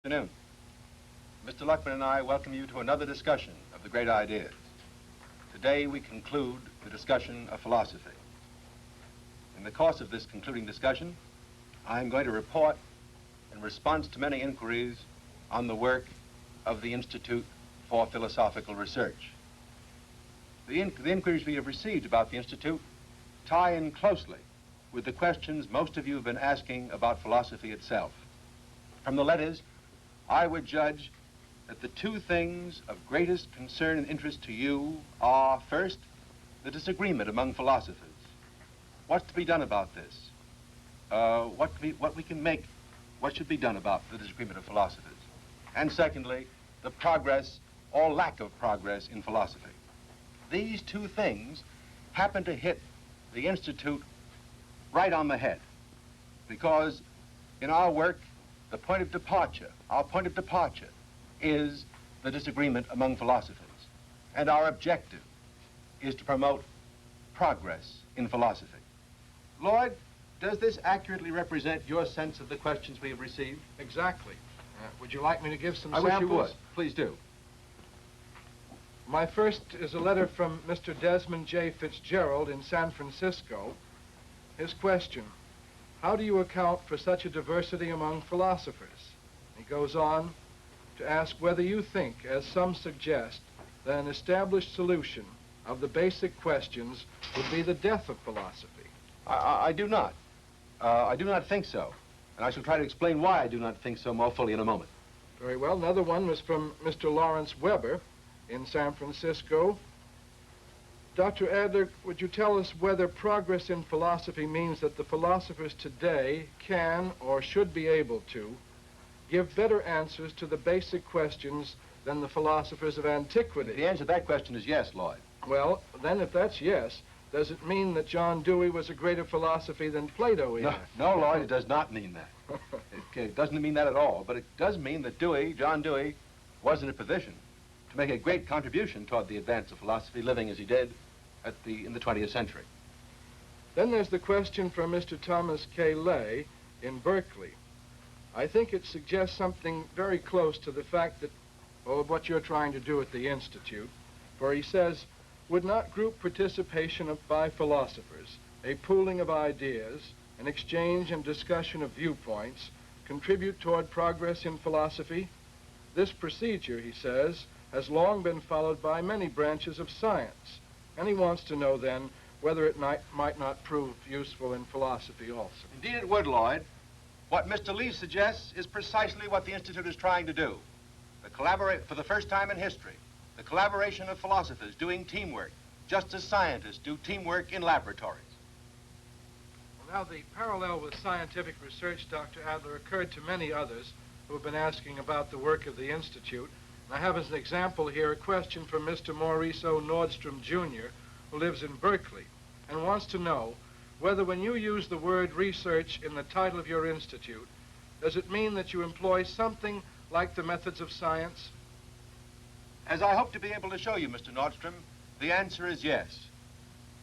Good afternoon. Mr. Luckman and I welcome you to another discussion of the great ideas. Today we conclude the discussion of philosophy. In the course of this concluding discussion, I am going to report in response to many inquiries on the work of the Institute for Philosophical Research. The inquiries we have received about the Institute tie in closely with the questions most of you have been asking about philosophy itself. From the letters, I would judge that the two things of greatest concern and interest to you are, first, the disagreement among philosophers. What's to be done about this? What should be done about the disagreement of philosophers? And secondly, the progress or lack of progress in philosophy. These two things happen to hit the Institute right on the head, because in our work, our point of departure is the disagreement among philosophers. And our objective is to promote progress in philosophy. Lloyd, does this accurately represent your sense of the questions we have received? Exactly. Would you like me to give some I samples? wish you would. Please do. My first is a letter from Mr. Desmond J. Fitzgerald in San Francisco. His question: how do you account for such a diversity among philosophers? He goes on to ask whether you think, as some suggest, that an established solution of the basic questions would be the death of philosophy. I do not. I do not think so. And I shall try to explain why I do not think so more fully in a moment. Very well. Another one was from Mr. Lawrence Weber in San Francisco. Dr. Adler, would you tell us whether progress in philosophy means that the philosophers today can or should be able to give better answers to the basic questions than the philosophers of antiquity? The answer to that question is yes, Lloyd. Well, then if that's yes, does it mean that John Dewey was a greater philosophy than Plato is? No, Lloyd, it does not mean that. It doesn't mean that at all, but it does mean that John Dewey, was in a position to make a great contribution toward the advance of philosophy, living as he did in the 20th century. Then there's the question from Mr. Thomas K. Lay in Berkeley. I think it suggests something very close to the fact that, of what you're trying to do at the Institute, for he says, would not group participation by philosophers, a pooling of ideas, an exchange and discussion of viewpoints, contribute toward progress in philosophy? This procedure, he says, has long been followed by many branches of science. And he wants to know, then, whether it might not prove useful in philosophy also. Indeed it would, Lloyd. What Mr. Lee suggests is precisely what the Institute is trying to do. For the first time in history, the collaboration of philosophers doing teamwork, just as scientists do teamwork in laboratories. Well, now, the parallel with scientific research, Dr. Adler, occurred to many others who have been asking about the work of the Institute. I have as an example here a question from Mr. Maurice O. Nordstrom, Jr., who lives in Berkeley, and wants to know whether when you use the word research in the title of your institute, does it mean that you employ something like the methods of science? As I hope to be able to show you, Mr. Nordstrom, the answer is yes.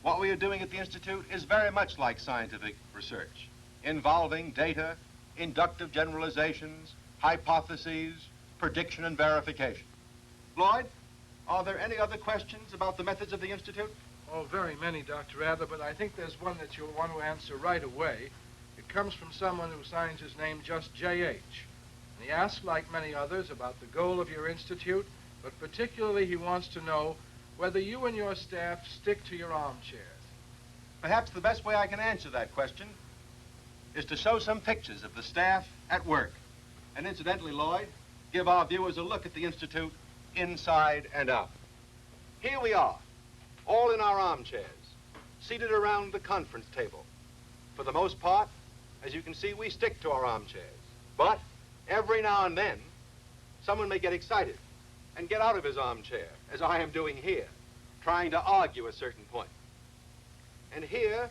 What we are doing at the Institute is very much like scientific research, involving data, inductive generalizations, hypotheses, prediction and verification. Lloyd, are there any other questions about the methods of the Institute? Oh, very many, Dr. Adler, but I think there's one that you'll want to answer right away. It comes from someone who signs his name just J.H. And he asks, like many others, about the goal of your institute, but particularly he wants to know whether you and your staff stick to your armchairs. Perhaps the best way I can answer that question is to show some pictures of the staff at work. And incidentally, Lloyd, give our viewers a look at the Institute inside and out. Here we are, all in our armchairs, seated around the conference table. For the most part, as you can see, we stick to our armchairs. But every now and then, someone may get excited and get out of his armchair, as I am doing here, trying to argue a certain point. And here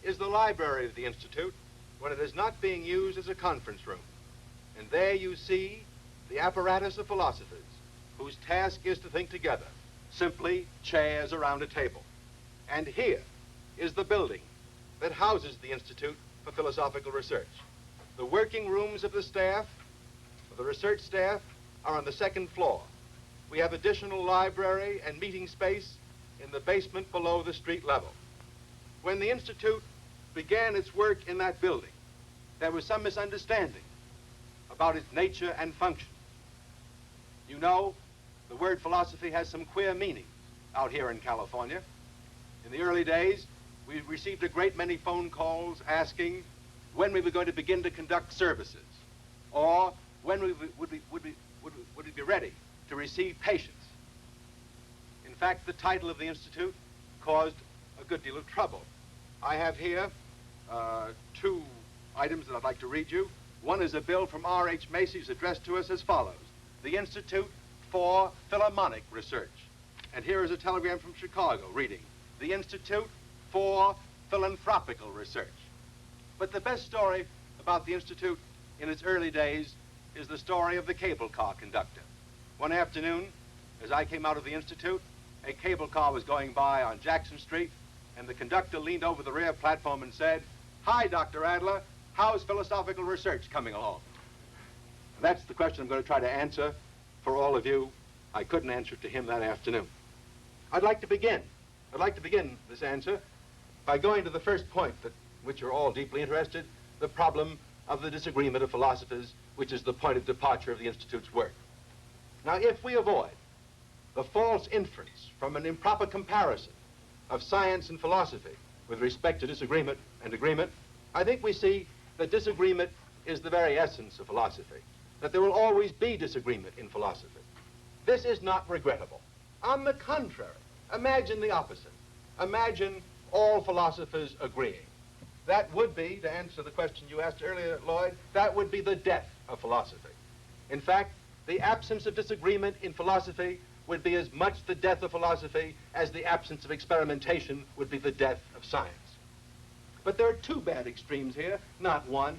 is the library of the Institute when it is not being used as a conference room. And there you see the apparatus of philosophers, whose task is to think together, simply chairs around a table. And here is the building that houses the Institute for Philosophical Research. The working rooms of the staff, the The research staff are on the second floor. We have additional library and meeting space in the basement below the street level. When the Institute began its work in that building, there was some misunderstanding about its nature and function. You know, the word philosophy has some queer meanings out here in California. In the early days, we received a great many phone calls asking when we were going to begin to conduct services, or when would we be ready to receive patients. In fact, the title of the Institute caused a good deal of trouble. I have here two items that I'd like to read you. One is a bill from R.H. Macy's addressed to us as follows: the Institute for Philharmonic Research. And here is a telegram from Chicago reading: the Institute for Philanthropical Research. But the best story about the Institute in its early days is the story of the cable car conductor. One afternoon, as I came out of the Institute, a cable car was going by on Jackson Street, and the conductor leaned over the rear platform and said, "Hi, Dr. Adler, how's philosophical research coming along?" And that's the question I'm going to try to answer for all of you. I couldn't answer it to him that afternoon. I'd like to begin this answer by going to the first point, which you're all deeply interested, the problem of the disagreement of philosophers, which is the point of departure of the Institute's work. Now, if we avoid the false inference from an improper comparison of science and philosophy with respect to disagreement and agreement, I think we see that disagreement is the very essence of philosophy, that there will always be disagreement in philosophy. This is not regrettable. On the contrary, imagine the opposite. Imagine all philosophers agreeing. That would be, to answer the question you asked earlier, Lloyd, that would be the death of philosophy. In fact, the absence of disagreement in philosophy would be as much the death of philosophy as the absence of experimentation would be the death of science. But there are two bad extremes here, not one.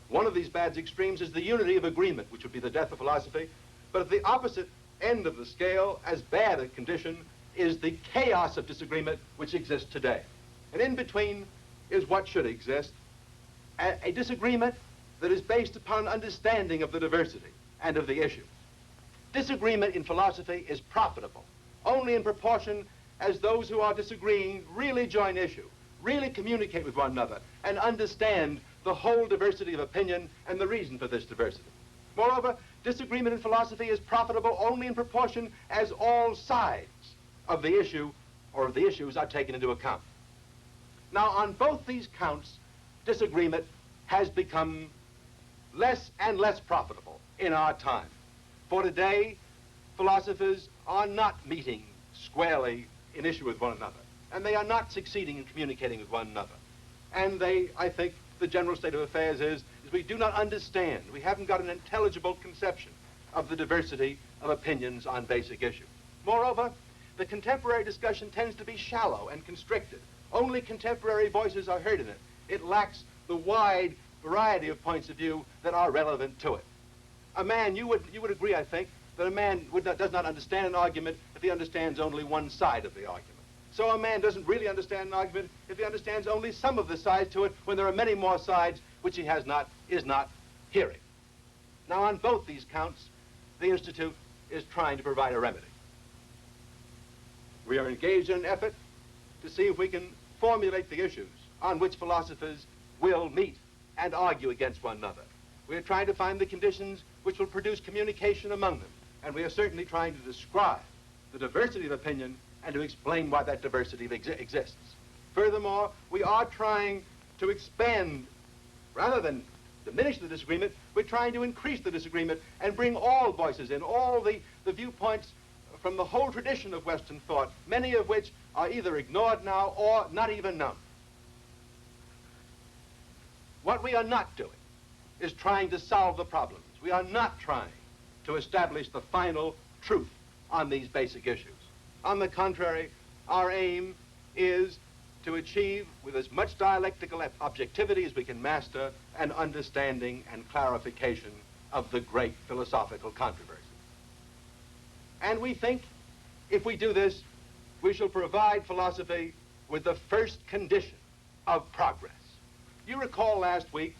One of these bad extremes is the unity of agreement, which would be the death of philosophy. But at the opposite end of the scale, as bad a condition, is the chaos of disagreement which exists today. And in between is what should exist, a disagreement that is based upon an understanding of the diversity and of the issues. Disagreement in philosophy is profitable only in proportion as those who are disagreeing really join issue, really communicate with one another, and understand the whole diversity of opinion and the reason for this diversity. Moreover, disagreement in philosophy is profitable only in proportion as all sides of the issue or of the issues are taken into account. Now, on both these counts, disagreement has become less and less profitable in our time. For today, philosophers are not meeting squarely in issue with one another, and they are not succeeding in communicating with one another. And I think, the general state of affairs is we do not understand, we haven't got an intelligible conception of the diversity of opinions on basic issues. Moreover, the contemporary discussion tends to be shallow and constricted. Only contemporary voices are heard in it. It lacks the wide variety of points of view that are relevant to it. A man, you would agree, I think, that a man does not understand an argument if he understands only one side of the argument. So a man doesn't really understand an argument if he understands only some of the sides to it, when there are many more sides which he is not hearing. Now, on both these counts, the Institute is trying to provide a remedy. We are engaged in an effort to see if we can formulate the issues on which philosophers will meet and argue against one another. We are trying to find the conditions which will produce communication among them, and we are certainly trying to describe the diversity of opinion and to explain why that diversity exists. Furthermore, we are trying to expand, rather than diminish the disagreement, we're trying to increase the disagreement and bring all voices in, all the viewpoints from the whole tradition of Western thought, many of which are either ignored now or not even known. What we are not doing is trying to solve the problems. We are not trying to establish the final truth on these basic issues. On the contrary, our aim is to achieve, with as much dialectical objectivity as we can master, an understanding and clarification of the great philosophical controversy. And we think, if we do this, we shall provide philosophy with the first condition of progress. You recall last week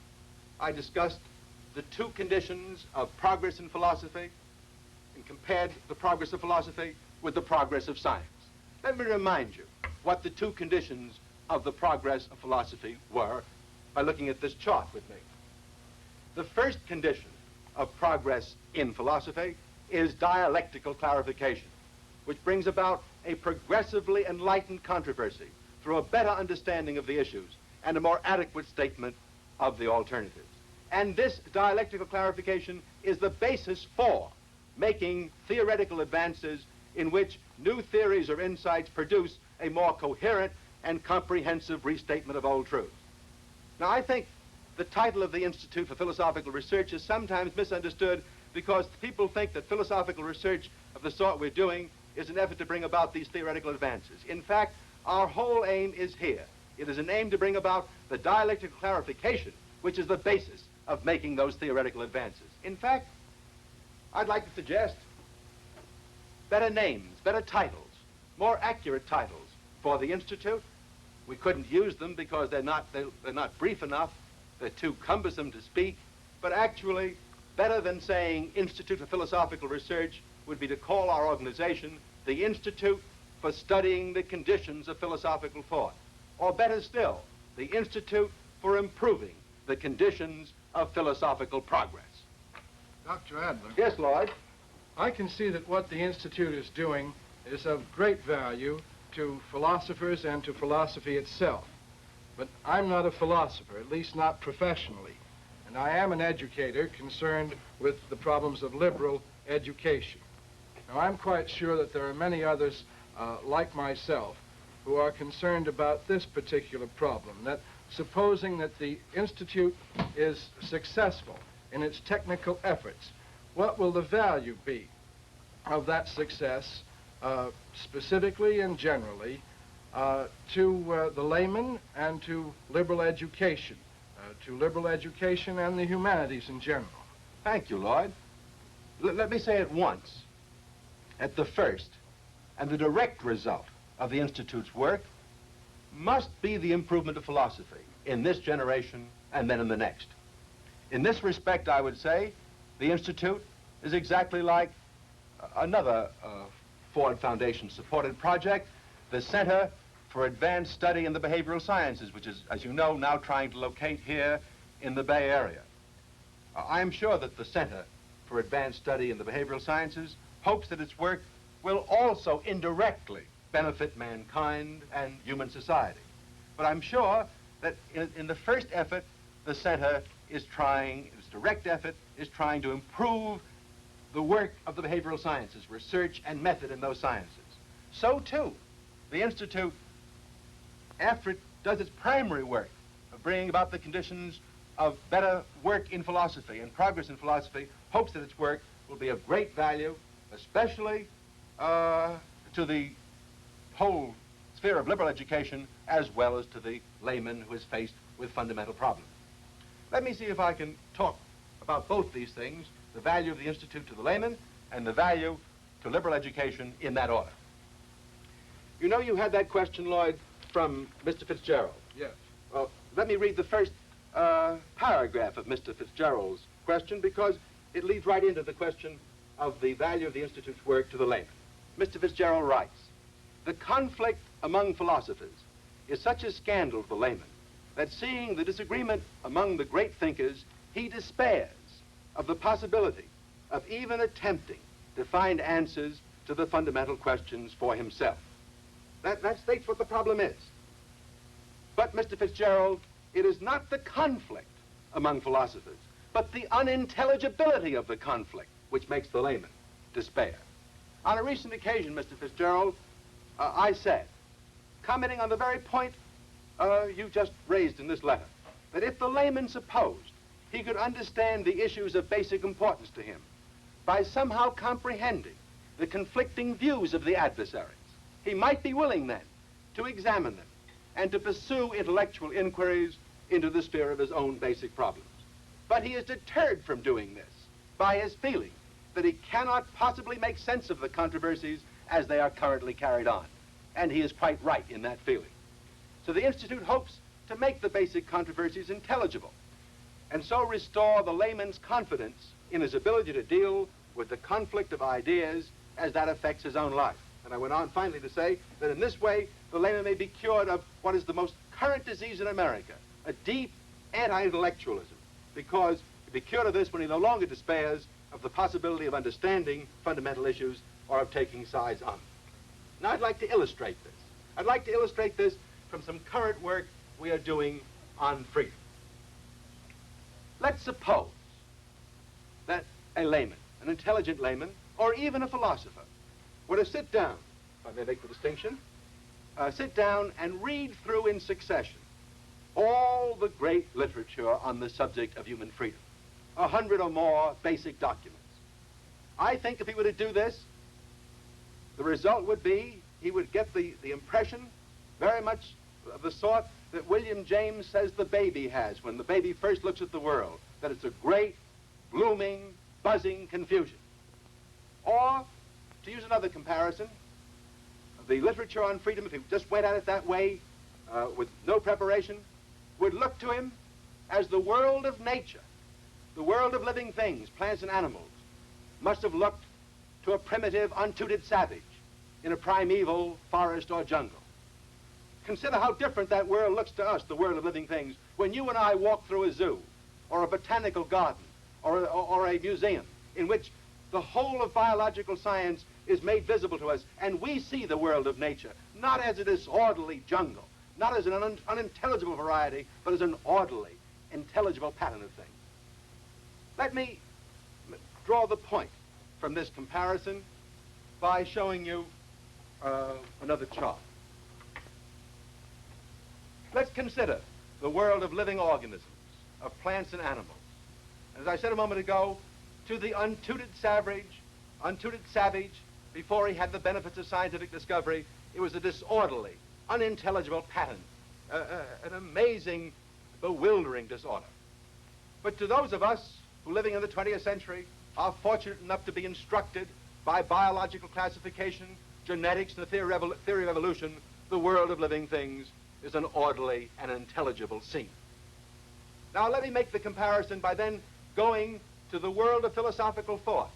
I discussed the two conditions of progress in philosophy and compared the progress of philosophy with the progress of science. Let me remind you what the two conditions of the progress of philosophy were by looking at this chart with me. The first condition of progress in philosophy is dialectical clarification, which brings about a progressively enlightened controversy through a better understanding of the issues and a more adequate statement of the alternatives. And this dialectical clarification is the basis for making theoretical advances in which new theories or insights produce a more coherent and comprehensive restatement of old truths. Now, I think the title of the Institute for Philosophical Research is sometimes misunderstood because people think that philosophical research of the sort we're doing is an effort to bring about these theoretical advances. In fact, our whole aim is here. It is an aim to bring about the dialectical clarification, which is the basis of making those theoretical advances. In fact, I'd like to suggest better names, better titles, more accurate titles for the Institute. We couldn't use them because they're not brief enough. They're too cumbersome to speak. But actually, better than saying Institute for Philosophical Research would be to call our organization the Institute for Studying the Conditions of Philosophical Thought. Or better still, the Institute for Improving the Conditions of Philosophical Progress. Dr. Adler. Yes, Lloyd? I can see that what the Institute is doing is of great value to philosophers and to philosophy itself. But I'm not a philosopher, at least not professionally. And I am an educator concerned with the problems of liberal education. Now, I'm quite sure that there are many others like myself who are concerned about this particular problem, that supposing that the Institute is successful in its technical efforts, what will the value be of that success specifically and generally to the layman and to liberal education and the humanities in general? Thank you, Lloyd. Let me say at once, at the first and the direct result of the Institute's work must be the improvement of philosophy in this generation and then in the next. In this respect, I would say the Institute is exactly like another Ford Foundation-supported project, the Center for Advanced Study in the Behavioral Sciences, which is, as you know, now trying to locate here in the Bay Area. I am sure that the Center for Advanced Study in the Behavioral Sciences hopes that its work will also indirectly benefit mankind and human society. But I'm sure that in the first effort, the Center is trying, its direct effort, is trying to improve the work of the behavioral sciences, research and method in those sciences. So, too, the Institute, after it does its primary work of bringing about the conditions of better work in philosophy and progress in philosophy, hopes that its work will be of great value, especially to the whole sphere of liberal education, as well as to the layman who is faced with fundamental problems. Let me see if I can talk about both these things, the value of the Institute to the layman and the value to liberal education in that order. You know, you had that question, Lloyd, from Mr. Fitzgerald. Yes. Well, let me read the first paragraph of Mr. Fitzgerald's question, because it leads right into the question of the value of the Institute's work to the layman. Mr. Fitzgerald writes, "The conflict among philosophers is such a scandal to the layman that seeing the disagreement among the great thinkers, he despairs of the possibility of even attempting to find answers to the fundamental questions for himself." That states what the problem is. But, Mr. Fitzgerald, it is not the conflict among philosophers, but the unintelligibility of the conflict which makes the layman despair. On a recent occasion, Mr. Fitzgerald, I said, commenting on the very point you just raised in this letter, that if the layman supposed he could understand the issues of basic importance to him by somehow comprehending the conflicting views of the adversaries, he might be willing then to examine them and to pursue intellectual inquiries into the sphere of his own basic problems. But he is deterred from doing this by his feeling that he cannot possibly make sense of the controversies as they are currently carried on. And he is quite right in that feeling. So the Institute hopes to make the basic controversies intelligible. and so restore the layman's confidence in his ability to deal with the conflict of ideas as that affects his own life. And I went on finally to say that in this way, the layman may be cured of what is the most current disease in America, a deep anti-intellectualism, because he'll be cured of this when he no longer despairs of the possibility of understanding fundamental issues or of taking sides on them. Now I'd like to illustrate this. I'd like to illustrate this from some current work we are doing on freedom. Let's suppose that a layman, an intelligent layman, or even a philosopher, were to sit down, if I may make the distinction, sit down and read through in succession all the great literature on the subject of human freedom, 100 or more basic documents. I think if he were to do this, the result would be he would get the impression very much of the sort that William James says the baby has when the baby first looks at the world, that it's a great, blooming, buzzing confusion. Or, to use another comparison, the literature on freedom, if he just went at it that way, with no preparation, would look to him as the world of nature, the world of living things, plants and animals, must have looked to a primitive, untutored savage in a primeval forest or jungle. Consider how different that world looks to us, the world of living things, when you and I walk through a zoo, or a botanical garden, or a museum, in which the whole of biological science is made visible to us, and we see the world of nature, not as a disorderly jungle, not as an unintelligible variety, but as an orderly, intelligible pattern of things. Let me draw the point from this comparison by showing you another chart. Let's consider the world of living organisms, of plants and animals. As I said a moment ago, to the untutored savage, before he had the benefits of scientific discovery, it was a disorderly, unintelligible pattern, an amazing, bewildering disorder. But to those of us who, living in the 20th century, are fortunate enough to be instructed by biological classification, genetics, and the theory of evolution, the world of living things is an orderly and intelligible scene. Now let me make the comparison by then going to the world of philosophical thought.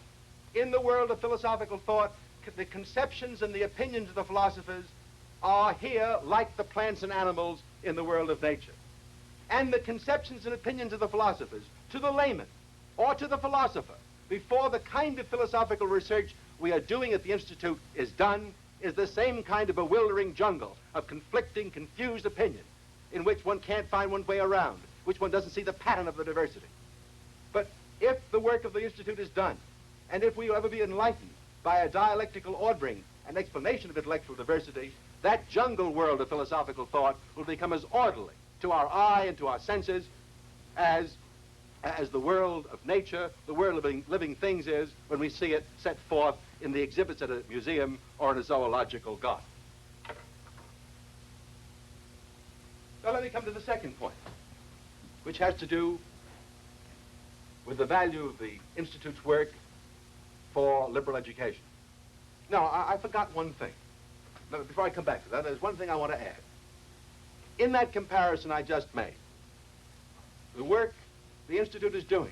In the world of philosophical thought, the conceptions and the opinions of the philosophers are here like the plants and animals in the world of nature. And the conceptions and opinions of the philosophers, to the layman or to the philosopher, before the kind of philosophical research we are doing at the Institute is done, is the same kind of bewildering jungle of conflicting, confused opinion in which one can't find one's way around, which one doesn't see the pattern of the diversity. But if the work of the Institute is done, and if we will ever be enlightened by a dialectical ordering and explanation of intellectual diversity, that jungle world of philosophical thought will become as orderly to our eye and to our senses as the world of nature, the world of living things is when we see it set forth in the exhibits at a museum or in a zoological garden. Now let me come to the second point, which has to do with the value of the Institute's work for liberal education. Now, I forgot one thing. Now, before I come back to that, there's one thing I want to add. In that comparison I just made, the work the Institute is doing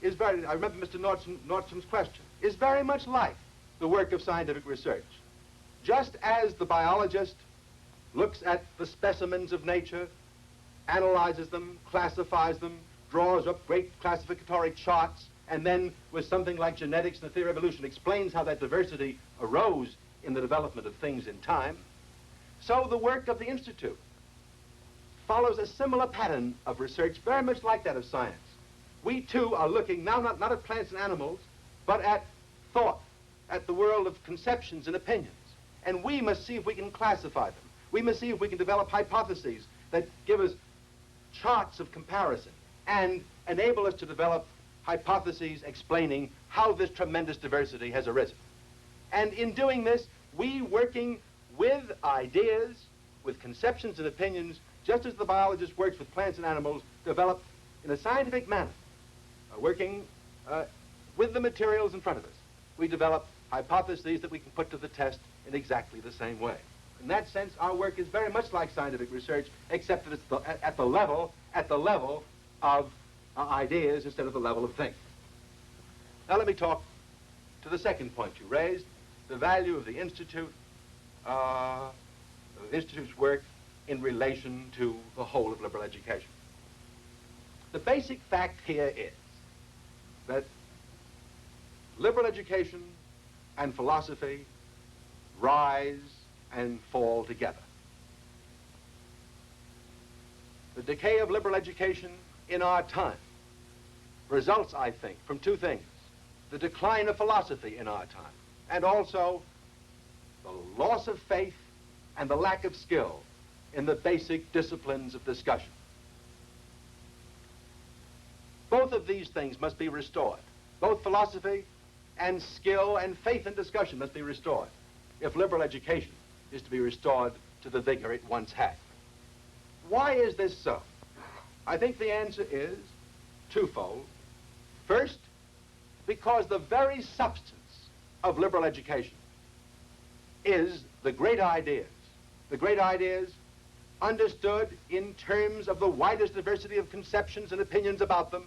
is very, I remember Mr. Nordstrom's question, is very much like the work of scientific research. Just as the biologist looks at the specimens of nature, analyzes them, classifies them, draws up great classificatory charts, and then with something like genetics and the theory of evolution explains how that diversity arose in the development of things in time, so the work of the Institute follows a similar pattern of research, very much like that of science. We too are looking now not at plants and animals, but at thought, at the world of conceptions and opinions. And we must see if we can classify them. We must see if we can develop hypotheses that give us charts of comparison and enable us to develop hypotheses explaining how this tremendous diversity has arisen. And in doing this, we working with ideas, with conceptions and opinions, just as the biologist works with plants and animals, develop in a scientific manner, working with the materials in front of us. We develop hypotheses that we can put to the test in exactly the same way. In that sense, our work is very much like scientific research, except that it's at the level of ideas instead of the level of things. Now let me talk to the second point you raised, the value of the Institute's work in relation to the whole of liberal education. The basic fact here is that liberal education and philosophy rise and fall together. The decay of liberal education in our time results, I think, from two things: the decline of philosophy in our time, and also the loss of faith and the lack of skill in the basic disciplines of discussion. Both of these things must be restored. Both philosophy and skill and faith in discussion must be restored if liberal education is to be restored to the vigor it once had. Why is this so? I think the answer is twofold. First, because the very substance of liberal education is the great ideas understood in terms of the widest diversity of conceptions and opinions about them,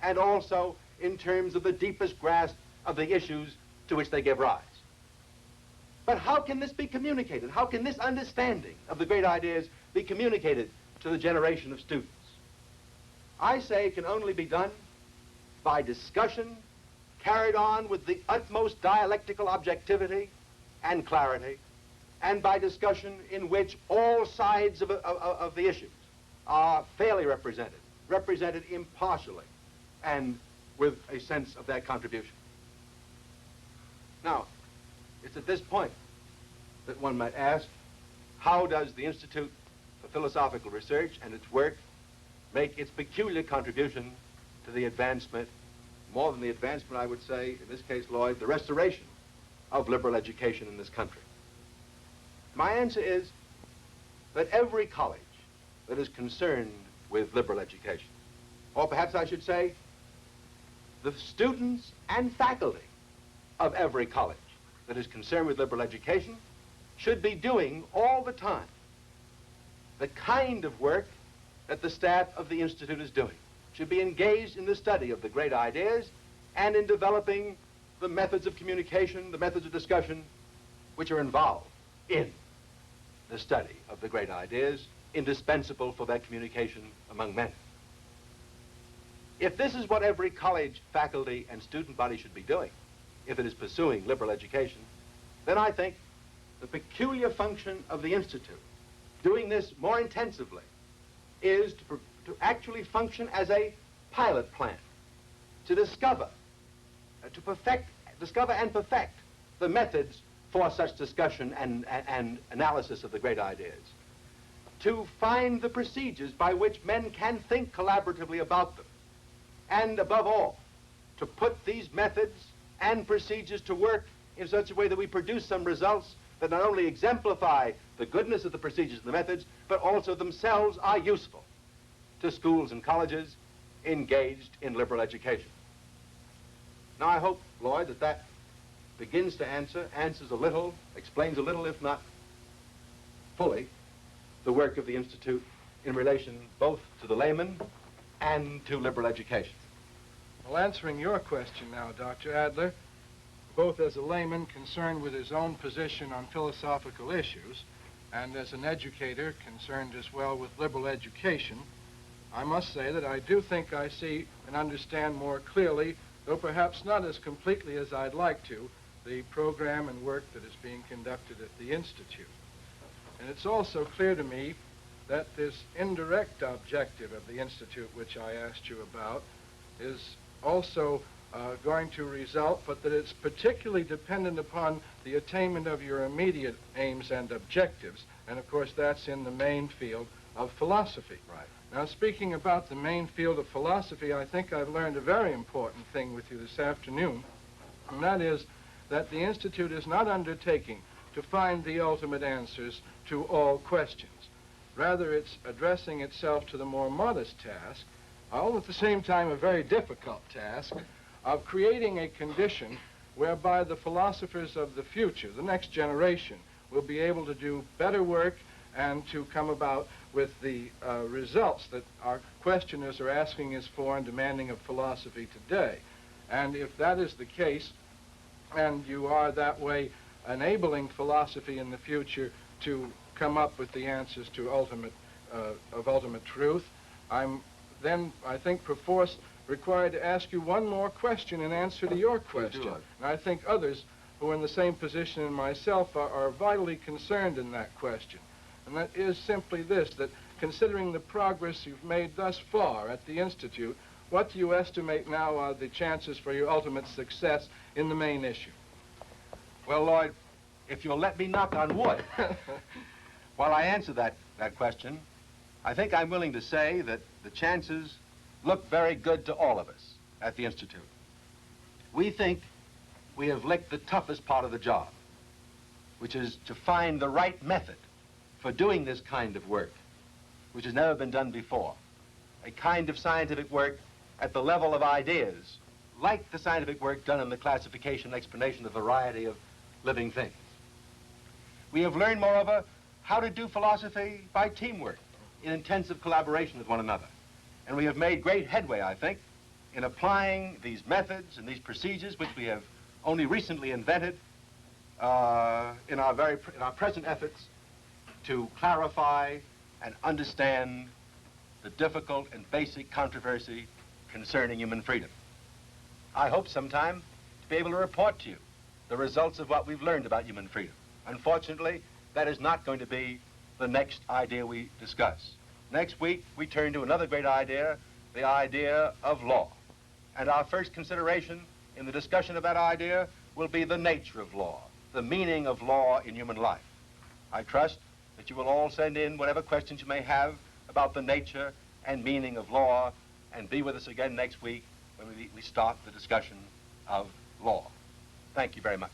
and also in terms of the deepest grasp of the issues to which they give rise. But how can this be communicated? How can this understanding of the great ideas be communicated to the generation of students? I say it can only be done by discussion carried on with the utmost dialectical objectivity and clarity, and by discussion in which all sides of the issues are fairly represented impartially and with a sense of their contribution. Now, it's at this point that one might ask, how does the Institute for Philosophical Research and its work make its peculiar contribution to the advancement, more than the advancement, I would say, in this case, Lloyd, the restoration of liberal education in this country? My answer is that every college that is concerned with liberal education, or perhaps I should say, the students and faculty of every college that is concerned with liberal education should be doing all the time the kind of work that the staff of the Institute is doing, should be engaged in the study of the great ideas and in developing the methods of communication, the methods of discussion, which are involved in the study of the great ideas, indispensable for that communication among men. If this is what every college, faculty, and student body should be doing, if it is pursuing liberal education, then I think the peculiar function of the Institute, doing this more intensively, is to actually function as a pilot plant, to discover and perfect the methods for such discussion and analysis of the great ideas, to find the procedures by which men can think collaboratively about them, and above all, to put these methods and procedures to work in such a way that we produce some results that not only exemplify the goodness of the procedures and the methods, but also themselves are useful to schools and colleges engaged in liberal education. Now, I hope, Lloyd, that begins to answers a little, explains a little, if not fully, the work of the Institute in relation both to the layman and to liberal education. Well, answering your question now, Dr. Adler, both as a layman concerned with his own position on philosophical issues and as an educator concerned as well with liberal education, I must say that I do think I see and understand more clearly, though perhaps not as completely as I'd like to, the program and work that is being conducted at the Institute. And it's also clear to me that this indirect objective of the Institute, which I asked you about, is also going to result, but that it's particularly dependent upon the attainment of your immediate aims and objectives. And of course, that's in the main field of philosophy. Right. Now, speaking about the main field of philosophy, I think I've learned a very important thing with you this afternoon, and that is that the Institute is not undertaking to find the ultimate answers to all questions. Rather, it's addressing itself to the more modest task, all at the same time a very difficult task, of creating a condition whereby the philosophers of the future, the next generation, will be able to do better work and to come about with the results that our questioners are asking us for and demanding of philosophy today. And if that is the case, and you are that way enabling philosophy in the future to come up with the answers to ultimate truth, I'm then, I think, perforce required to ask you one more question in answer to your question. And I think others who are in the same position as myself are vitally concerned in that question. And that is simply this, that considering the progress you've made thus far at the Institute, what do you estimate now are the chances for your ultimate success in the main issue? Well, Lloyd, if you'll let me knock on wood, while I answer that question, I think I'm willing to say that the chances look very good to all of us at the Institute. We think we have licked the toughest part of the job, which is to find the right method for doing this kind of work, which has never been done before. A kind of scientific work at the level of ideas, like the scientific work done in the classification and explanation of the variety of living things. We have learned, moreover, how to do philosophy by teamwork, in intensive collaboration with one another. And we have made great headway, I think, in applying these methods and these procedures, which we have only recently invented, in our present efforts to clarify and understand the difficult and basic controversy concerning human freedom. I hope sometime to be able to report to you the results of what we've learned about human freedom. Unfortunately, that is not going to be the next idea we discuss. Next week, we turn to another great idea, the idea of law. And our first consideration in the discussion of that idea will be the nature of law, the meaning of law in human life. I trust that you will all send in whatever questions you may have about the nature and meaning of law, and be with us again next week when we start the discussion of law. Thank you very much.